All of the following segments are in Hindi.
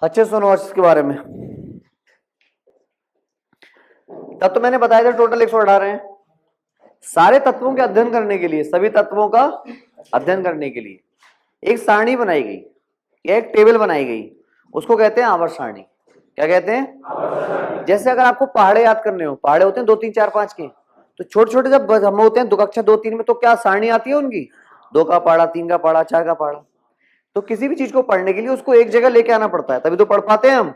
अच्छे सुनो इसके बारे में। तब तो मैंने बताया था टोटल 118 हैं। सारे तत्वों के अध्ययन करने के लिए, सभी तत्वों का अध्ययन करने के लिए एक सारणी बनाई गई या एक टेबल बनाई गई, उसको कहते हैं आवर्त सारणी। क्या कहते हैं? जैसे अगर आपको पहाड़े याद करने हो, पहाड़े होते हैं 2 3 4 5 के, तो छोटे छोटे जब हम होते हैं कक्षा 2 3 में, तो क्या सारणी आती है उनकी? 2 का पहाड़ा, 3 का पहाड़ा, 4 का पहाड़ा। तो किसी भी चीज को पढ़ने के लिए उसको एक जगह लेके आना पड़ता है, तभी तो पढ़ पाते हैं हम।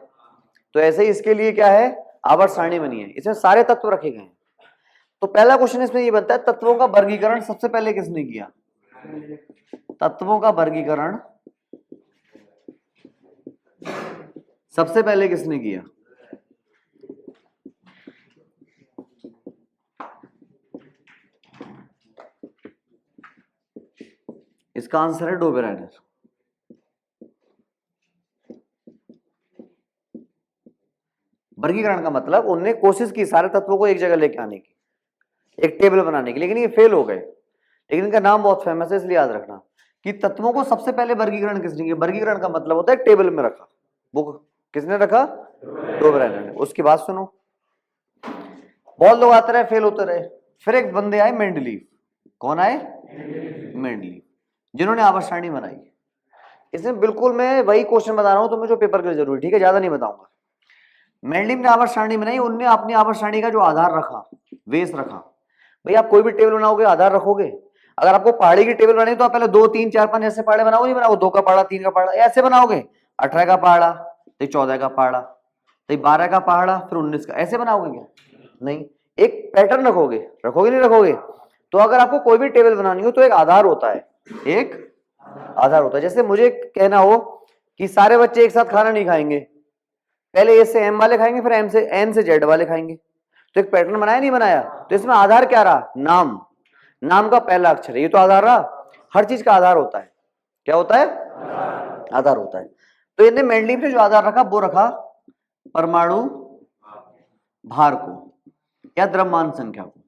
तो ऐसे ही इसके लिए क्या है, आवर्त सारणी बनी है, इसमें सारे तत्व रखे गए हैं। तो पहला क्वेश्चन इसमें ये बनता है, तत्वों का वर्गीकरण सबसे पहले किसने किया? तत्वों का वर्गीकरण सबसे पहले किसने किया? इसका आंसर है डोबेराइनर। वर्गीकरण का मतलब उन्होंने कोशिश की सारे तत्वों को एक जगह लेके आने की, एक टेबल बनाने की, लेकिन ये फेल हो गए। लेकिन इनका नाम बहुत फेमस है, इसलिए याद रखना कि तत्वों को सबसे पहले वर्गीकरण किसने किया। वर्गीकरण का मतलब होता है टेबल में रखा। वो किसने रखा? डोबेराइनर ने। उसकी बात सुनो, बहुत लोग आते रहे, फेल होते रहे। फिर एक बंदे आए, मेंडलीव। कौन आए? मेंडलीव, जिन्होंने आवर्त सारणी बनाई। इसमें बिल्कुल मैं वही क्वेश्चन बता रहा हूं तुम्हें जो पेपर के लिए जरूरी, ठीक है, ज्यादा नहीं बताऊंगा। मेंडलीव ने आवर्त सारणी बनाई, उनने अपनी आवर्त सारणी का जो आधार रखा, बेस रखा। भाई आप कोई भी टेबल बनाओगे, आधार रखोगे। अगर आपको पहाड़ी की टेबल बनानी तो आप पहले 2 3 4 5 ऐसे पहाड़े बनाओगे, नहीं बनाओगे 2 का पहाड़ा, 3 का पहाड़ा, ऐसे बनाओगे। 18 का पहाड़ा, तो 14 का पहाड़ा, तो 12 का पहाड़ा, फिर 19 का, ऐसे बनाओगे क्या? नहीं, एक पैटर्न रखोगे। रखोगे नहीं रखोगे? तो अगर आपको कोई भी टेबल बनानी हो तो एक आधार होता है, एक आधार होता है। जैसे मुझे कहना हो कि सारे बच्चे एक साथ खाना नहीं खाएंगे, पहले ए से एम वाले खाएंगे, फिर एम से एन से जेड वाले खाएंगे, तो एक पैटर्न बनाया नहीं बनाया? तो इसमें आधार क्या रहा? नाम। नाम का पहला अक्षर है, ये तो आधार रहा। हर चीज का आधार होता है। क्या होता है? आधार होता है। तो इन्हें मेंडलीव ने जो आधार रखा वो रखा परमाणु भार को या द्रव्यमान संख्या को।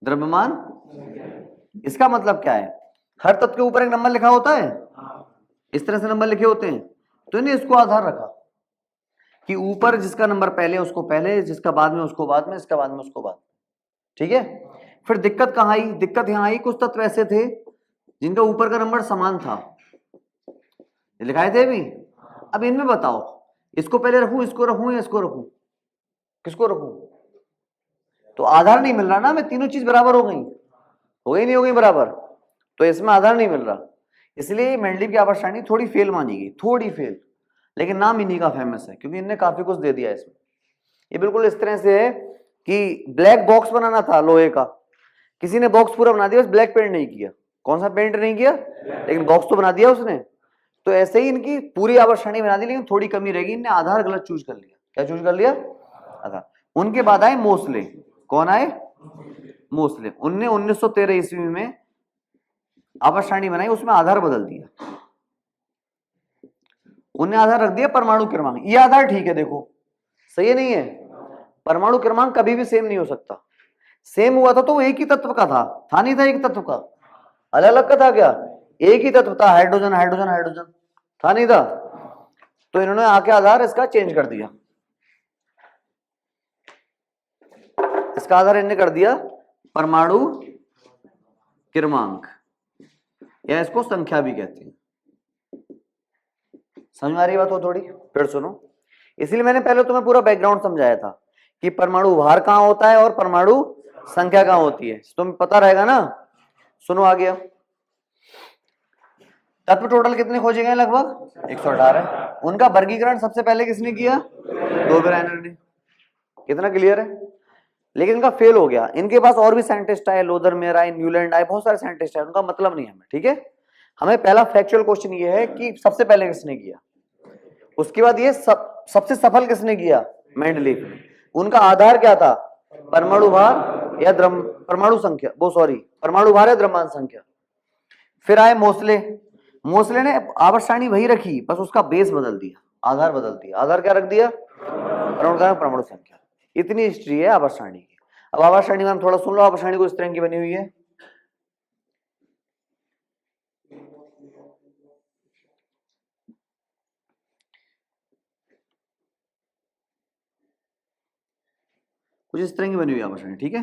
द्रव्यमान, इसका मतलब क्या है? हर तत्व के ऊपर एक नंबर लिखा होता है, इस तरह से नंबर लिखे होते हैं। तो इन्हें इसको आधार रखा कि ऊपर जिसका नंबर पहले उसको पहले, जिसका बाद में उसको बाद में, इसका बाद में उसको बाद में। ठीक है। फिर दिक्कत कहां आई? दिक्कत यहां आई, कुछ तत्व ऐसे थे जिनका ऊपर का नंबर समान था, लिखाए थे भी। अब इनमें बताओ, इसको पहले रखूं, इसको रखूं, या इसको रखूं? किसको रखूं? तो आधार नहीं मिल रहा ना, मैं तीनों चीज बराबर हो गई नहीं हो गई बराबर, तो इसमें आधार नहीं मिल रहा। इसलिए मेंडलीव की आवर्त सारणी थोड़ी फेल मानी गई, थोड़ी फेल। लेकिन नाम इन्हीं का फेमस है क्योंकि इनने काफी कुछ दे दिया इसमें। ये बिल्कुल इस तरह से है कि ब्लैक बॉक्स बनाना था लोहे का, किसी ने बॉक्स पूरा बना दिया, बस ब्लैक पेंट नहीं किया। कौन सा पेंट नहीं किया? लेकिन बॉक्स तो बना दिया उसने। तो ऐसे ही इनकी पूरी आवर्त सारणी बना दी, लेकिन थोड़ी कमी रहेगी, इनने आधार गलत चूज कर लिया। क्या चूज कर लिया? आधार। उनके बाद आए मोसले। कौन आए? मोसले। उनने 1913 ईस्वी में आवर्त सारणी बनाई, उसमें आधार बदल दिया। उन्हें आधार रख दिया परमाणु क्रमांक। ये आधार ठीक है, देखो सही है नहीं है? परमाणु क्रमांक कभी भी सेम नहीं हो सकता। सेम हुआ था तो वो एक ही तत्व का था नहीं था एक तत्व का, अलग अलग का था क्या? एक ही तत्व था, हाइड्रोजन हाइड्रोजन हाइड्रोजन, था नहीं था? तो इन्होंने आके आधार इसका चेंज कर दिया, इसका आधार इन्होंने कर दिया परमाणु क्रमांक, या इसको संख्या भी कहते हैं। समझ में आ रही बात हो थोड़ी? फिर सुनो, इसलिए मैंने पहले तुम्हें पूरा बैकग्राउंड समझाया था कि परमाणु भार कहां होता है और परमाणु संख्या कहां होती है, तुम्हें पता रहेगा ना। सुनो आ गया, तत्व टोटल कितने खोजे गए? लगभग 118। उनका वर्गीकरण सबसे पहले किसने किया? डोबेराइनर ने। कितना क्लियर है? लेकिन इनका फेल हो गया। इनके पास और भी साइंटिस्ट आए, लोदरमेयर आए, न्यूलैंड आए, बहुत सारे साइंटिस्ट आए, उनका मतलब नहीं हमें, ठीक है। हमें पहला फैक्चुअल क्वेश्चन ये है कि सबसे पहले किसने किया। उसके बाद ये सबसे सफल किसने किया? मेंडलीव ने। उनका आधार क्या था? परमाणु भार या परमाणु संख्या, वो सॉरी परमाणु भार या द्रव्यमान संख्या। फिर आए मोसले। मोसले ने आवर्त सारणी वही रखी, बस उसका बेस बदल दिया, आधार बदल दिया। आधार क्या रख दिया? परमाणु संख्या। इतनी हिस्ट्री है आवर्त सारणी की। अब आवर्त सारणी में हम थोड़ा सुन लो। आवर्त सारणी को इस तरह की बनी हुई है, कुछ इस तरह की बनी हुई आवर्त सारणी, ठीक है।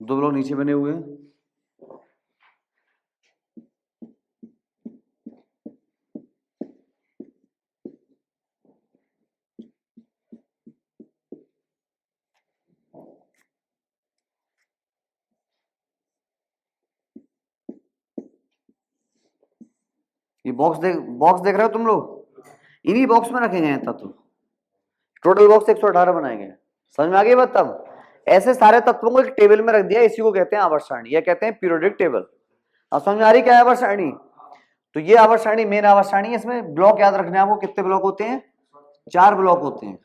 दो ब्लॉक नीचे बने हुए हैं, ये बॉक्स देख रहे हो तुम लोग, इन्हीं बॉक्स में रखे गए हैं तत्व। टोटल बॉक्स 118 बनाए गए। समझ में आ गई बात। तब ऐसे सारे तत्वों को एक टेबल में रख दिया, इसी को कहते हैं आवर्त सारणी, या कहते हैं पीरियोडिक टेबल। अब समझ में आ रही क्या है आवर्त सारणी। तो ये आवर्त सारणी मेन आवर्त सारणी है। इसमें ब्लॉक याद रखने आपको, कितने ब्लॉक होते हैं, 4 ब्लॉक होते हैं।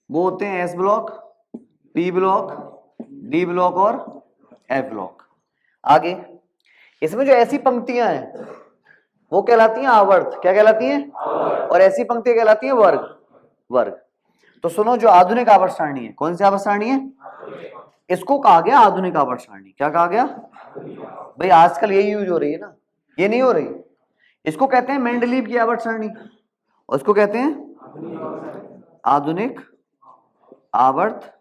वो होते हैं S block, P block, D block और एफ ब्लॉक। आगे इसमें जो ऐसी पंक्तियां हैं वो कहलाती हैं आवर्त। क्या कहलाती हैं, और ऐसी पंक्तियां कहलाती हैं वर्ग। तो सुनो, जो आधुनिक आवर्त सारणी है, कौन सी आवर्त सारणी है, इसको कहा गया आधुनिक आवर्त सारणी। क्या कहा गया भाई, आजकल यही यूज हो रही है ना, ये नहीं हो रही। इसको कहते हैं मेंडलीव की आवर्त सारणी, और इसको कहते हैं आधुनिक आवर्त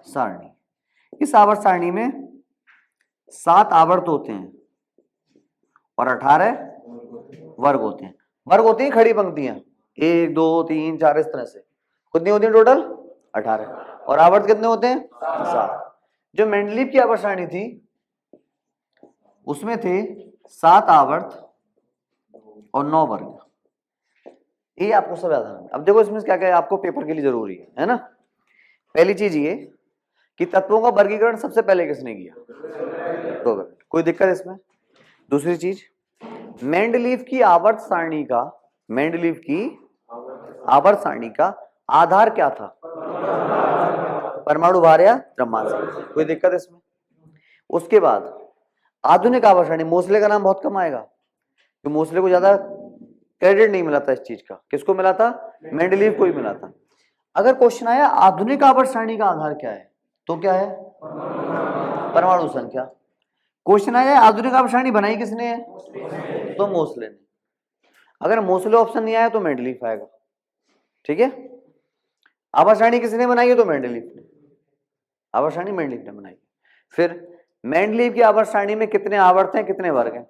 सारणी। इस आवर्त सारणी में 7 आवर्त होते हैं और 18 वर्ग होते हैं। वर्ग होती हैं खड़ी पंक्तियां, 1 2 3 4, इस तरह से। कितनी होती है टोटल, 18। और आवर्त कितने होते हैं, 7। जो मेंडलीव की आवर्त सारणी थी उसमें थे 7 आवर्त और 9 वर्ग। ये आपको सब याद रखना। अब देखो इसमें क्या क्या है, आपको पेपर के लिए जरूरी है ना। पहली चीज ये कि तत्वों का वर्गीकरण सबसे पहले किसने किया, तो कोई दिक्कत इसमें। दूसरी चीज, मेंडलीव की आवर्त सारणी का, मेंडलीव की आवर्त सारणी का आधार क्या था, परमाणु भार या द्रव्यमान। कोई दिक्कत इसमें। उसके बाद आधुनिक आवर्त सारणी, मोसले का नाम बहुत कम आएगा, तो मोसले को ज्यादा क्रेडिट नहीं मिला था इस चीज का। किसको मिला था, मेंडलीव को ही मिला था। अगर क्वेश्चन आया आधुनिक आवर्त सारणी का आधार क्या है, तो क्या है, परमाणु संख्या। क्वेश्चन आया आधुनिक आवर्त सारणी बनाई किसने है, तो मोसले ने। अगर मोसले ऑप्शन नहीं आया तो मेंडलीव आएगा, ठीक है। आवर्त सारणी किसने बनाई है, तो मेंडलीव ने। आवर्त सारणी मेंडलीव ने बनाई। फिर मेंडलीव की आवर्त सारणी में कितने आवर्त हैं, कितने वर्ग हैं,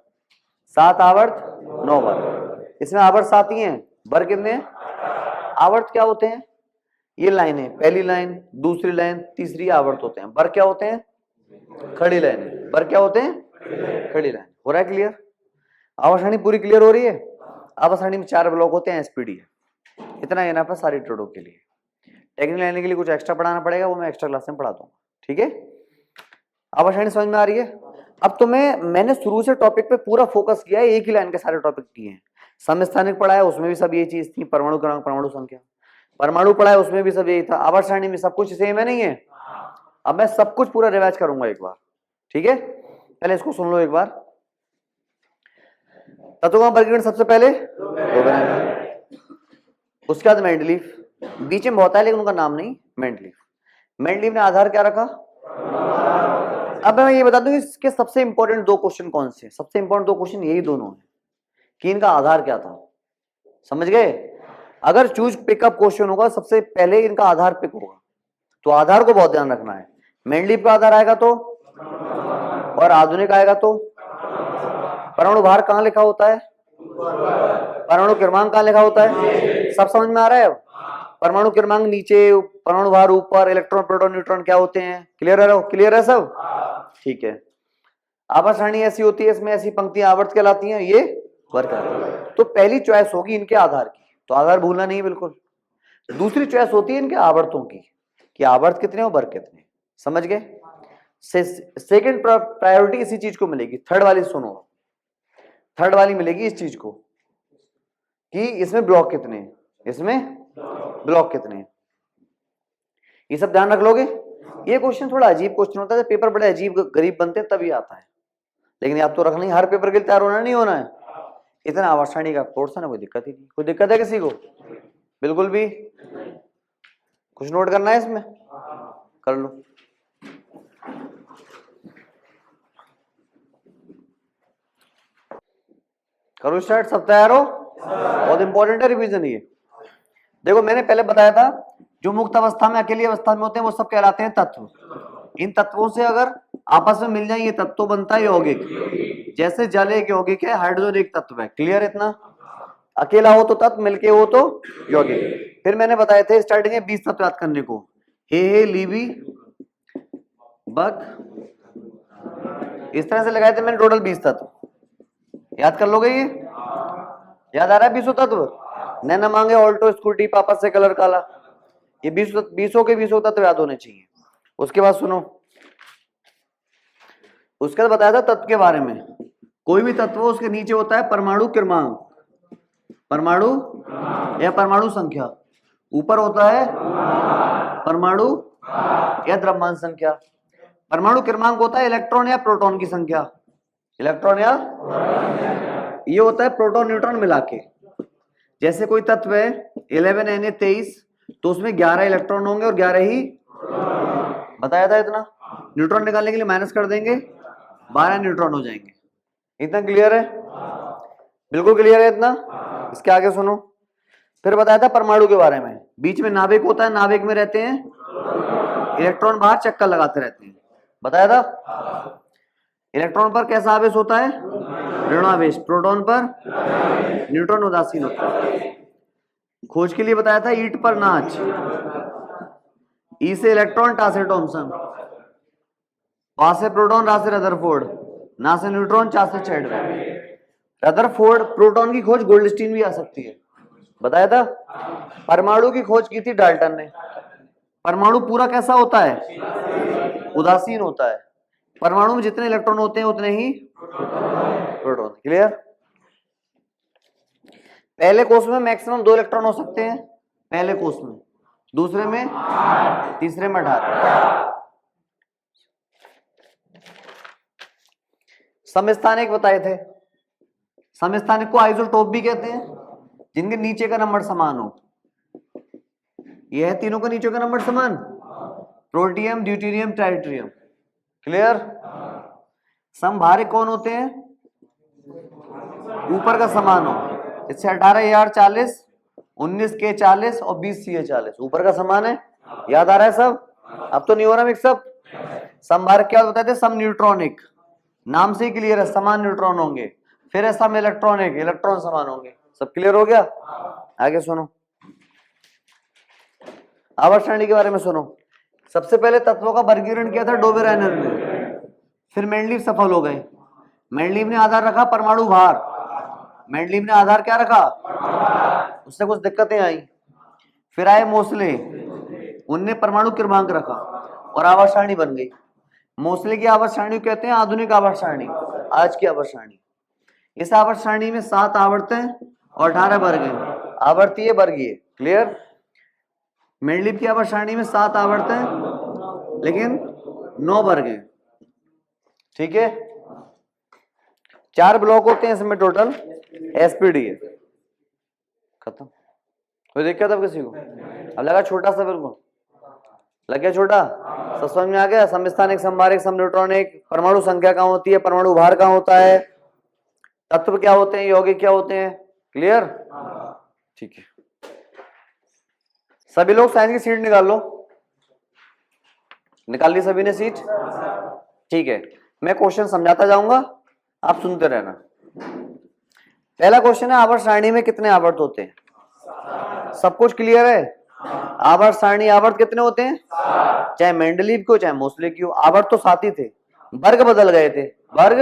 7 आवर्त 9 वर्ग। इसमें आवर्त 7 ही हैं, वर्ग कितने हैं। आवर्त क्या होते हैं, ये लाइन है, पहली लाइन, दूसरी लाइन, तीसरी आवर्त होते हैं। वर्ग क्या होते हैं, खड़ी लाइन। वर्ग क्या होते हैं, खड़ी लाइन। हो रहा है क्लियर, आवर्त सारणी पूरी क्लियर हो रही है। आवर्त सारणी में 4 ब्लॉक होते हैं, एसपीडी है। इतना है ना पर सारी ट्रेडों के लिए। टेक्निकल लाइन के लिए कुछ एक्स्ट्रा पढ़ाना पड़ेगा, वो मैं एक्स्ट्रा क्लास में पढ़ा दूंगा, ठीक है। आवर्त सारणी समझ में आ रही है। अब तो मैंने शुरू से टॉपिक पे पूरा फोकस किया है, एक ही लाइन के सारे टॉपिक किए हैं। समस्थानिक पढ़ा है, उसमें भी सब ये चीज थी, परमाणु क्रमांक, परमाणु संख्या। परमाणु पढ़ा है, उसमें भी सब यही था। आवर्त सारणी में सब कुछ सेम है, नहीं है। अब मैं सब कुछ पूरा रिवाइज करूंगा एक बार, ठीक है। पहले इसको सुन लो एक बार। तत्वों का वर्गीकरण सबसे पहले उसके बाद मेंडलीव, बीच में बहुत है लेकिन उनका नाम नहीं, मेंडलीव। मेंडलीव ने आधार क्या रखा। अब मैं ये बता दूं इसके सबसे इंपॉर्टेंट 2 क्वेश्चन कौन से। सबसे इंपॉर्टेंट 2 क्वेश्चन यही दोनों हैं कि इनका आधार क्या था। समझ गए। अगर चूज पिकअप क्वेश्चन होगा सबसे पहले इनका आधार पिक होगा, तो आधार को बहुत ध्यान रखना है। मेंडलीव का आधार आएगा तो, और आधुनिक आएगा तो। परमाणु भार कहां लिखा होता है, परमाणु क्रमांक कहां लिखा होता है, सब समझ में आ रहा है। अब परमाणु क्रमांक नीचे, परमाणु भार ऊपर, इलेक्ट्रॉन प्रोटॉन न्यूट्रॉन क्या होते हैं, क्लियर है, क्लियर है सब, ठीक है। आवर्त सारणी ऐसी होती है, इसमें ऐसी पंक्तियां आवर्त कहलाती हैं, ये वर्ग कहलाती है। तो पहली चॉइस होगी इनके आधार की, तो आधार भूलना नहीं बिल्कुल। दूसरी चॉइस होती है इनके आवर्तों की, कि आवर्त कितने और वर्ग कितने। समझ गए। सेकंड प्रायोरिटी इसी चीज को मिलेगी। थर्ड वाली सुनो, थर्ड वाली मिलेगी इस चीज को कि इसमें ब्लॉक कितने हैं, इसमें ब्लॉक कितने हैं। ये सब ध्यान रख लोगे। ये क्वेश्चन थोड़ा अजीब क्वेश्चन होता है, पेपर बड़े अजीब गरीब बनते हैं तभी आता है, लेकिन आप तो रखना ही, हर पेपर के लिए तैयार होना नहीं होना है। इतना आवर्त सारणी का कोर्स है ना, कोई दिक्कत ही नहीं। कोई दिक्कत है किसी को, बिल्कुल भी। कुछ नोट करना है इसमें, कर लो। करो स्टार्ट, सब तैयार हो। बहुत इंपॉर्टेंट है रिवीजन ये। देखो मैंने पहले बताया था जो मुक्त अवस्था में अकेली अवस्था में होते हैं वो सब कहलाते हैं तत्व। इन तत्वों से अगर आपस में मिल जाए ये तत्व तो बनता है यौगिक। जैसे जल एक यौगिक है, हाइड्रोजन एक तत्व है। क्लियर इतना? अकेला हो तो तत्व, मिलके हो तो यौगिक। फिर मैंने बताए थे स्टार्टिंग में 20 तत्व याद करने को, हे लीबी बक, इस तरह से लगाए थे मैंने टोटल 20 तत्व। याद कर लोगे? ये याद आ रहा है 20 तत्व? नैना मांगे ऑल्टो स्कूटी पापा से कलर काला, ये 20 के 20 तत्व याद होने चाहिए। उसके बाद सुनो, उसके बाद बताया था तत्व के बारे में। कोई भी तत्व उसके नीचे होता है परमाणु क्रमांक, परमाणु या परमाणु संख्या, ऊपर होता है परमाणु या द्रव्यमान संख्या। परमाणु क्रमांक होता है इलेक्ट्रॉन या प्रोटॉन की संख्या, इलेक्ट्रॉन या ये होता है प्रोटॉन न्यूट्रॉन मिला के। जैसे कोई तत्व है 11Na23 तो उसमें 11 इलेक्ट्रॉन होंगे और 11 ही, बताया था इतना। न्यूट्रॉन निकालने के लिए माइनस कर देंगे, 12 न्यूट्रॉन हो जाएंगे। इतना क्लियर है? बिल्कुल क्लियर है इतना? इसके आगे सुनो, फिर बताया था परमाणु के बारे में। बीच में नाभिक होता है, नाभिक में रहते हैं इलेक्ट्रॉन, बाहर चक्कर लगाते रहते हैं, बताया था। इलेक्ट्रॉन पर कैसा आवेश होता है? ऋणावेश। प्रोटॉन पर न्यूट्रॉन उदासीन होता है। खोज के लिए बताया था ईंट पर नाच, ई से इलेक्ट्रॉन टा से थॉमसन, पा से प्रोटॉन रा से रदरफोर्ड, ना से न्यूट्रॉन चा से चैडविक। रदरफोर्ड प्रोटॉन की खोज गोल्डस्टीन भी आ सकती है, बताया था। परमाणु की खोज की थी डाल्टन ने। परमाणु पूरा कैसा होता है? उदासीन होता है। परमाणु में जितने इलेक्ट्रॉन होते हैं उतने ही प्रोटॉन। क्लियर? पहले कोष में मैक्सिमम 2 इलेक्ट्रॉन हो सकते हैं, पहले कोष में, दूसरे में, तीसरे में 18। समस्थानिक बताए थे। समस्थानिक को आइसोटोप भी कहते हैं, जिनके नीचे का नंबर समान हो। यह है तीनों का नीचे का नंबर समान, प्रोटियम, ड्यूटेरियम, ट्राइटियम। क्लियर? समभारिक कौन होते हैं? ऊपर का समान हो, इससे 18 40, 19 40 और 20 40, ऊपर का समान है। याद आ रहा है सब? अब तो नहीं हो रहा मिक्सअप। समभारिक क्या बताते हैं? सम न्यूट्रॉनिक, नाम से ही क्लियर है, समान न्यूट्रॉन होंगे। फिर है सम इलेक्ट्रॉनिक, इलेक्ट्रॉन समान होंगे। सब क्लियर हो गया? आगे सुनो, आवर्त सारणी के बारे में सुनो। सबसे पहले तत्वों का वर्गीकरण किया था डोबेराइनर ने, फिर मेंडलीव सफल हो गए। मेंडलीव ने आधार रखा परमाणु भार, मेंडलीव ने आधार क्या रखा? उससे कुछ दिक्कतें आई। फिर आए मोसले, उनने परमाणु क्रमांक रखा और आवर्त सारणी बन गई। मोसले की आवर्त सारणी कहते हैं आधुनिक आवर्त सारणी, आज की आवर्त सारणी। इस आवर्त सारणी में 7 आवर्तें और 18 वर्ग हैं, आवर्तीय वर्गीय। क्लियर? मेंडलीव की आवर्त सारणी में 7 आवर्तें लेकिन 9 वर्ग हैं। ठीक है? 4 ब्लॉक होते हैं इसमें टोटल, एसपीडी है। खत्म। कोई दिक्कत अब किसी को? अब लगा छोटा सा, बिल्कुल लग गया छोटा, सब समझ में आ गया। समस्थानिक, समभारिक, समन्यूट्रॉनिक, परमाणु संख्या कहाँ होती है, परमाणु भार कहाँ होता है, तत्व क्या होते हैं, यौगिक क्या होते हैं। क्लियर? ठीक है, सभी लोग साइंस की सीट निकाल लो। निकाल ली सभी ने सीट? ठीक है, मैं क्वेश्चन समझाता जाऊंगा, आप सुनते रहना। पहला क्वेश्चन है आवर्त सारणी में कितने आवर्त होते हैं? सब कुछ क्लियर है? आवर्त सारणी आवर्त कितने होते हैं? चाहे मेंडलीव को चाहे मोसले की हो, आवर्त तो 7 ही थे, वर्ग बदल गए थे। वर्ग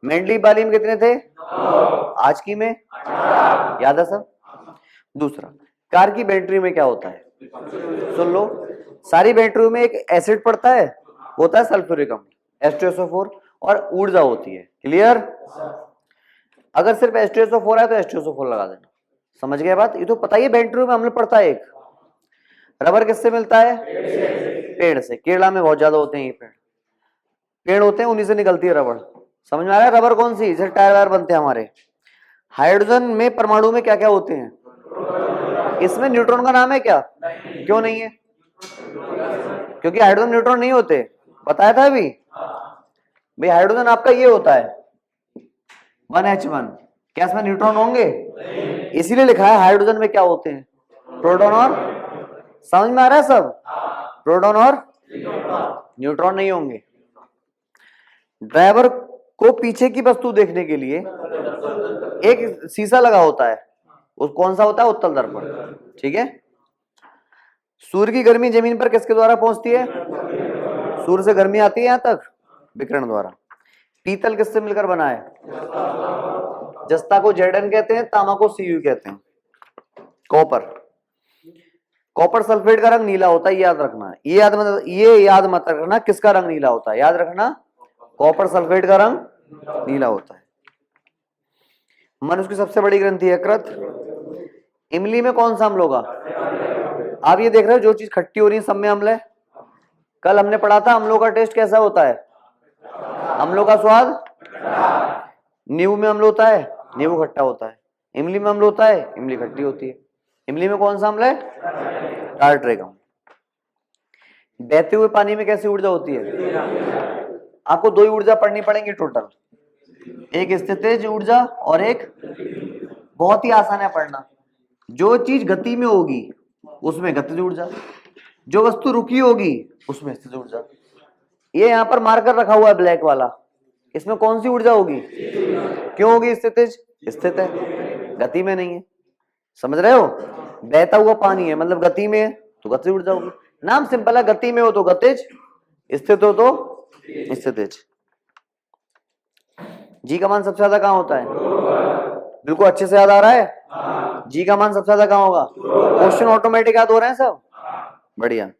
मेंडलीव वाली में कितने थे? आज की में याद है सब? दूसरा, कार की बैटरी में क्या होता है? सुन लो, सारी बैटरियों में एक एसिड पड़ता है, होता है सल्फ्यूरिक अम्ल H2SO4, और ऊर्जा होती है। क्लियर? अगर सिर्फ H2SO4 है तो H2SO4 लगा देना। समझ गए बात? ये तो पता ही है, बैटरियों में अम्ल पड़ता है एक। रबर किससे मिलता है? पेड़ से। केरला में बहुत ज्यादा होते हैं ये पेड़ होते हैं, उन्हीं से निकलती है रबर। समझ में आ रहा है? रबर कौन सी? जैसे टायर वायर बनते हैं हमारे। हाइड्रोजन में परमाणु में क्या क्या होते हैं? इसमें न्यूट्रॉन का नाम है क्या? क्यों नहीं है? क्योंकि हाइड्रोजन न्यूट्रॉन नहीं होते, बताया था अभी भाई। हाइड्रोजन आपका ये होता है 1H1, क्या इसमें न्यूट्रॉन होंगे? इसीलिए लिखा है हाइड्रोजन में क्या होते हैं? प्रोटॉन और समझ में आ रहा है सब? प्रोटॉन और न्यूट्रॉन नहीं होंगे। ड्राइवर को पीछे की वस्तु देखने के लिए एक शीशा लगा होता है, वो कौन सा होता है? उत्तल दर्पण। ठीक है। सूर्य की गर्मी जमीन पर किसके द्वारा पहुंचती है? सूर्य से गर्मी आती है यहां तक विकिरण द्वारा। पीतल किससे मिलकर बना है? जस्ता को Zn कहते हैं, तामा को Cu कहते हैं। कॉपर, कॉपर सल्फेट का रंग नीला होता है, ये याद रखना। ये याद मत रखना किसका रंग नीला होता है, याद रखना कॉपर सल्फेट का रंग नीला होता है। मनुष्य की सबसे बड़ी ग्रंथि है यकृत। इमली में कौन सा अम्ल होगा? आप ये देख रहे हो जो चीज खट्टी हो रही है सब में अम्ल है। कल हमने पढ़ा था अम्लों का टेस्ट कैसा होता है, अम्लों का स्वाद। नींबू में अम्ल होता है, नींबू खट्टा होता है। इमली में अम्ल होता है, इमली खट्टी होती है। इमली में कौन सा अम्ल है? टार्ट्रेगम। बहते हुए पानी में कैसी ऊर्जा होती है? आपको दो ही ऊर्जा पढ़नी पड़ेंगी टोटल, एक स्थितिज ऊर्जा और एक, बहुत ही आसान है पढ़ना। जो चीज गति में होगी उसमें गतिज ऊर्जा, जो वस्तु रुकी होगी उसमें स्थितिज ऊर्जा। ये यहाँ पर मार्कर रखा हुआ है ब्लैक वाला, इसमें कौन सी ऊर्जा होगी? क्यों होगी स्थितिज? स्थित है, गति में नहीं है। समझ रहे हो? बहता हुआ पानी है मतलब गति में है तो गतिज ऊर्जा होगी। नाम सिंपल है, गति में हो तो गतिज, स्थित हो तो स्थितिज। जी का मान सबसे ज्यादा कहां होता है? बिल्कुल अच्छे से याद आ रहा है? जी का मान सबसे ज्यादा कहां होगा? क्वेश्चन ऑटोमेटिक याद हो रहे हैं सब? बढ़िया।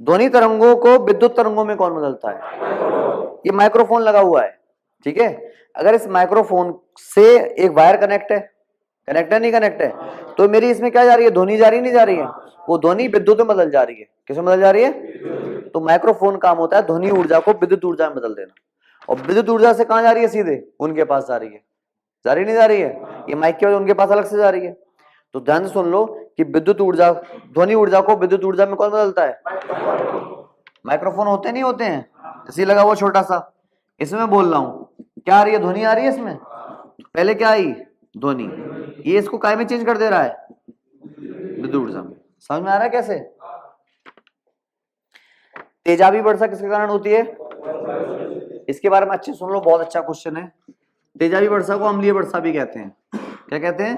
ध्वनि तरंगों को विद्युत तरंगों में कौन बदलता है? ये माइक्रोफोन लगा हुआ है, ठीक है। अगर इस माइक्रोफोन से एक वायर कनेक्ट है, कनेक्ट है नहीं कनेक्ट है, तो मेरी इसमें क्या जा रही है? ध्वनि जा रही नहीं जा रही है? वो ध्वनि विद्युत में बदल जा रही है। किसमें बदल जा रही है? तो माइक्रोफोन काम होता है ध्वनि ऊर्जा को विद्युत ऊर्जा में बदल देना। और विद्युत ऊर्जा से कहां जा रही है? सीधे उनके पास जा रही है। जा रही नहीं जा रही है? ये माइक की वजह उनके पास अलग से जा रही है। तो ध्यान से सुन लो कि विद्युत ऊर्जा, ध्वनि ऊर्जा को विद्युत ऊर्जा में कौन बदलता है? माइक्रोफोन होते नहीं होते हैं, इसी लगा हुआ छोटा सा, इसमें बोल रहा हूं क्या आ रही है? ध्वनि आ रही है इसमें। पहले क्या आई? ध्वनि। ये इसको काय में चेंज कर दे रहा है? विद्युत ऊर्जा में। समझ में आ रहा है कैसे? तेजाबी वर्षा किसके कारण होती है? इसके बारे में अच्छे सुन लो, बहुत अच्छा क्वेश्चन है। तेजाबी वर्षा को अम्लीय वर्षा भी कहते हैं। क्या कहते हैं?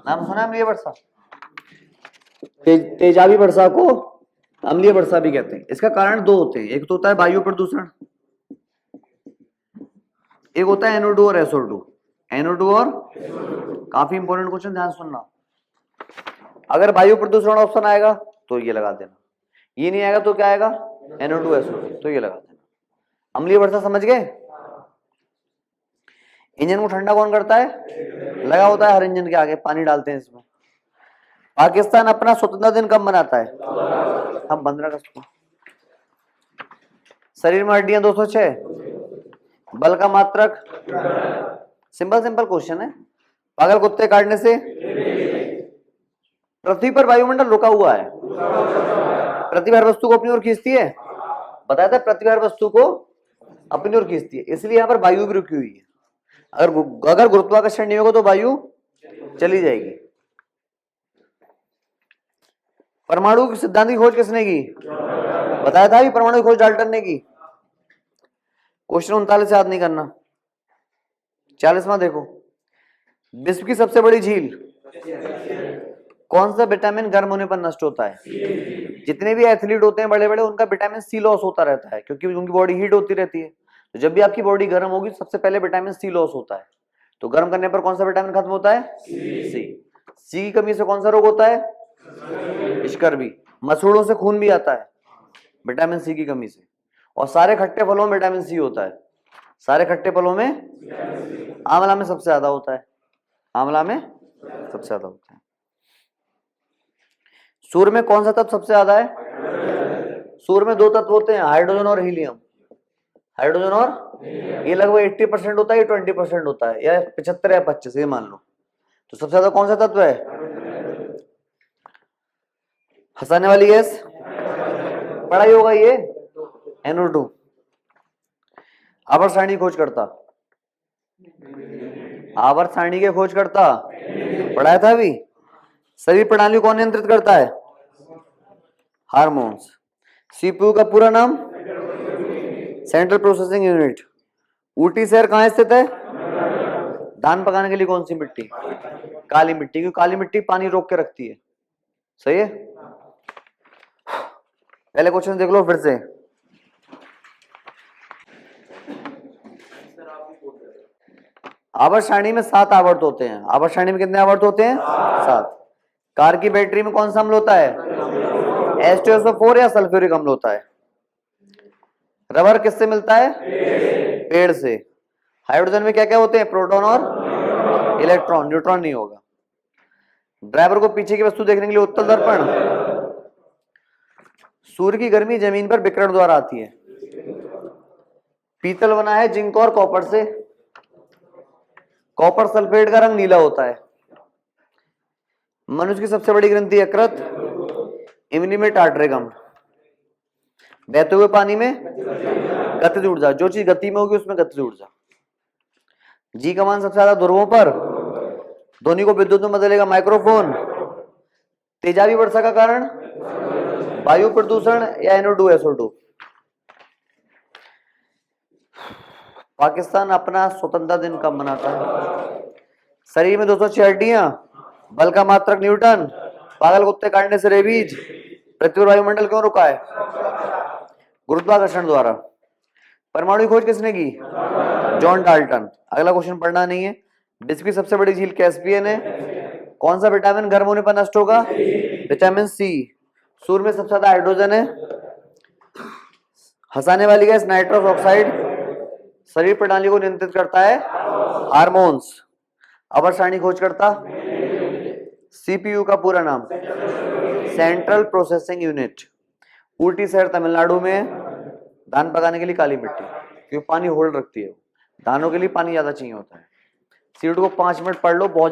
नाम सुना अम्लीय वर्षा? तेजाबी वर्षा को अम्लीय वर्षा भी कहते हैं। इसका कारण दो होते हैं, एक तो होता है वायु प्रदूषण, एक होता है NO2 और SO2। NO2 और, काफी इंपॉर्टेंट क्वेश्चन, ध्यान सुनना। अगर वायु प्रदूषण ऑप्शन आएगा तो ये लगा देना, ये नहीं आएगा तो क्या आएगा? NO2 SO2, तो ये लगा देना। अम्लीय वर्षा समझ गए? इंजन को ठंडा कौन करता है? लगा होता है हर इंजन के आगे, पानी डालते हैं इसमें। पाकिस्तान अपना स्वतंत्रता दिन कब मनाता है? हम 15 अगस्त को। शरीर में हड्डियां 206, बल का मात्रक, सिंपल सिंपल क्वेश्चन है। पागल कुत्ते काटने से, पृथ्वी पर वायुमंडल रुका हुआ है, पृथ्वी हर वस्तु को अपनी ओर खींचती है। बताया था पृथ्वी हर वस्तु को अपनी ओर खींचती है, इसलिए यहाँ पर वायु भी रुकी हुई है। अगर गुरुत्वाकर्षण नहीं होगा तो वायु चली जाएगी। परमाणु की सिद्धांत की खोज किसने की? बताया था परमाणु की खोज डाल्टन ने की। क्वेश्चन 39 याद नहीं करना। 40वां देखो, विश्व की सबसे बड़ी झील, कौन सा विटामिन गर्म होने पर नष्ट होता है? जितने भी एथलीट होते हैं बड़े बड़े, उनका विटामिन सी लॉस होता रहता है, क्योंकि उनकी बॉडी हीट होती रहती है। तो जब भी आपकी बॉडी गर्म होगी सबसे पहले विटामिन सी लॉस होता है। तो गर्म करने पर कौन सा विटामिन खत्म होता है? सी की कमी से कौन सा रोग होता है? स्कर्वी। मसूड़ों से खून भी आता है विटामिन सी की कमी से। और सारे खट्टे फलों में विटामिन सी होता है, सारे खट्टे फलों में। आंवला में सबसे ज्यादा होता है, आंवला में सबसे ज्यादा होता है। सूर्य में कौन सा तत्व सबसे ज्यादा है? सूर्य में दो तत्व होते हैं, हाइड्रोजन और हीलियम। हाइड्रोजन और, ये लगभग 80% होता है, ये 20% होता है, या 75 या 25, ये मान लो। तो सबसे ज्यादा कौन सा तत्व है? हंसाने वाली गैस पढ़ा ही होगा ये, NO2। आवर्त सारणी खोज करता, आवर्त सारणी के खोज करता, पढ़ाया था अभी। शरीर प्रणाली कौन नियंत्रित करता है? हार्मोन्स। सीपीयू का पूरा नाम सेंट्रल प्रोसेसिंग यूनिट। ऊटी शहर कहाँ स्थित है? धान पकाने के लिए कौन सी मिट्टी? काली मिट्टी, क्योंकि काली मिट्टी पानी रोक के रखती है। सही है। पहले क्वेश्चन देख लो फिर से। आवर्त सारणी में 7 आवर्त होते हैं। आवर्त सारणी में कितने आवर्त होते हैं? 7। कार की बैटरी में कौन सा अम्ल होता है? H2SO4 या सल्फ्यूरिक अम्ल होता है। रबर किससे मिलता है? पेड़ से। हाइड्रोजन में क्या क्या होते हैं? प्रोटॉन और इलेक्ट्रॉन, न्यूट्रॉन नहीं होगा। ड्राइवर को पीछे की वस्तु देखने के लिए उत्तल दर्पण। सूर्य की गर्मी जमीन पर विकिरण द्वारा आती है। पीतल बना है जिंक और कॉपर से। कॉपर सल्फेट का रंग नीला होता है। मनुष्य की सबसे बड़ी ग्रंथि यकृत, इम्यूनिमेट आर्टरेगम। बहते हुए पानी में गतिज ऊर्जा, जो चीज गति में होगी उसमें गतिज ऊर्जा। जी कमान सबसे ज्यादा ध्रुवों पर। ध्वनि को विद्युत में बदलेगा माइक्रोफोन। तेजाबी वर्षा का कारण वायु प्रदूषण या NO2SO2। पाकिस्तान अपना स्वतंत्रता दिन कब मनाता है? शरीर में 206 हड्डियां, बल का मात्रक न्यूटन, पागल कुत्ते काटने से रेबीज, पृथ्वी वायुमंडल क्यों रुका है? गुरुत्वाकर्षण द्वारा। परमाणु खोज किसने की? John Dalton. अगला क्वेश्चन पढ़ना नहीं है। विश्व की सबसे बड़ी झील कैस्पियन है। कौन सा विटामिन गर्म होने पर नष्ट होगा? Vitamin C. सूर्य में सबसे ज्यादा हाइड्रोजन है। हंसाने वाली गैस नाइट्रस ऑक्साइड। शरीर प्रणाली को नियंत्रित करता है हार्मोन्स। आवर्त सारणी खोज करता सीपीयू का पूरा नाम सेंट्रल प्रोसेसिंग यूनिट। ऊटी शहर तमिलनाडु में है। धान पकाने के लिए काली मिट्टी, क्योंकि पानी होल्ड रखती है। धानों के लिए पानी ज्यादा चाहिए होता है। सीट को 5 मिनट पढ़ लो, बहुत